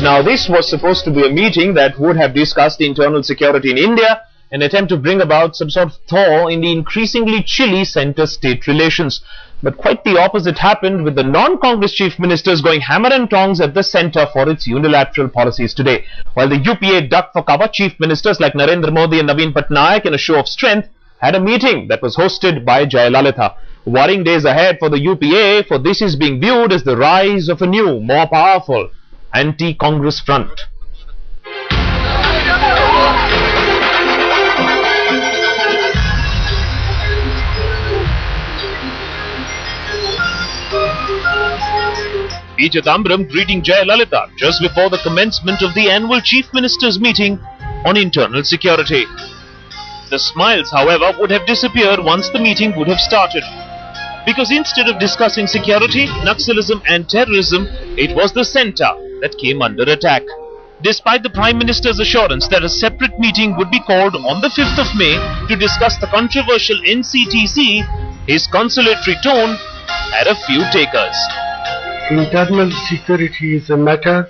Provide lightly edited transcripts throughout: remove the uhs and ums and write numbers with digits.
Now, this was supposed to be a meeting that would have discussed internal security in India, an attempt to bring about some sort of thaw in the increasingly chilly center-state relations. But quite the opposite happened, with the non-Congress chief ministers going hammer and tongs at the centre for its unilateral policies today. While the UPA ducked for cover, chief ministers like Narendra Modi and Naveen Patnaik, in a show of strength, had a meeting that was hosted by Jayalalitha. Worrying days ahead for the UPA, for this is being viewed as the rise of a new, more powerful anti-Congress front. P. Chidambaram greeting Jayalalitha just before the commencement of the annual Chief Ministers meeting on internal security. The smiles, however, would have disappeared once the meeting would have started. Because instead of discussing security, Naxalism and terrorism, it was the centre that came under attack. Despite the Prime Minister's assurance that a separate meeting would be called on the 5th of May to discuss the controversial NCTC, his conciliatory tone had a few takers. Internal security is a matter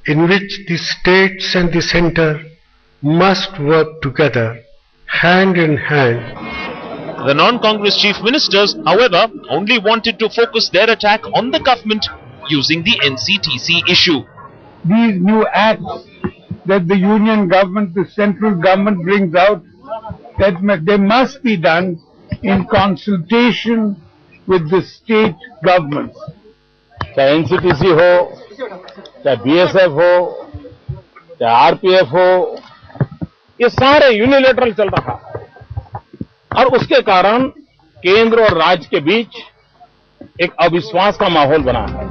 in which the states and the centre must work together, hand in hand. The non-Congress chief ministers, however, only wanted to focus their attack on the government using the NCTC issue. These new acts that the union government, the central government brings out, that they must be done in consultation with the state governments. चाहे NCTC हो, चाहे BSF हो, चाहे RPF हो, ये सारे unilateral चल रहा है और उसके कारण केंद्र और राज्य के बीच एक अविश्वास का माहौल बना है.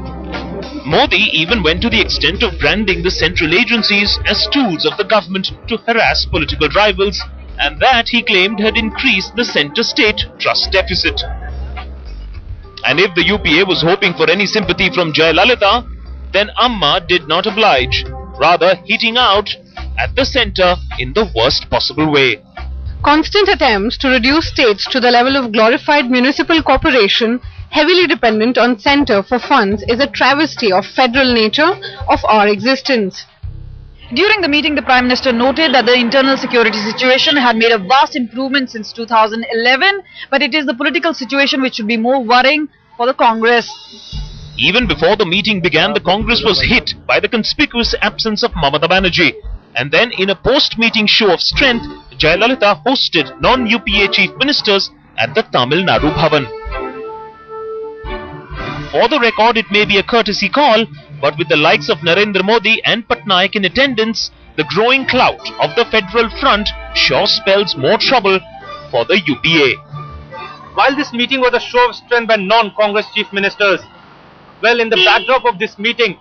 Modi even went to the extent of branding the central agencies as tools of the government to harass political rivals, and that he claimed had increased the centre-state trust deficit. And if the UPA was hoping for any sympathy from Jayalalitha, then Amma did not oblige, rather hitting out at the centre in the worst possible way. Constant attempts to reduce states to the level of glorified municipal corporation, heavily dependent on centre for funds, is a travesty of federal nature of our existence. During the meeting, the Prime Minister noted that the internal security situation had made a vast improvement since 2011, but it is the political situation which should be more worrying for the Congress. Even before the meeting began, the Congress was hit by the conspicuous absence of Mamata Banerjee. And then, in a post-meeting show of strength, Jayalalitha hosted non-UPA chief ministers at the Tamil Nadu Bhavan. For the record, it may be a courtesy call, but with the likes of Narendra Modi and Patnaik in attendance, the growing clout of the Federal Front sure spells more trouble for the UPA. While this meeting was a show of strength by non-Congress chief ministers, well, in the backdrop of this meeting,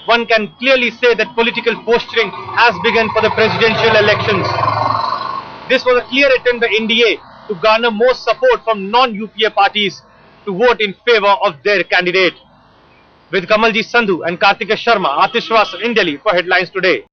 one can clearly say that political posturing has begun for the presidential elections. This was a clear attempt by NDA to garner more support from non-UPA parties to vote in favour of their candidate. With Kamalji Sandhu and Kartika Sharma, Atishwas in Delhi for Headlines Today.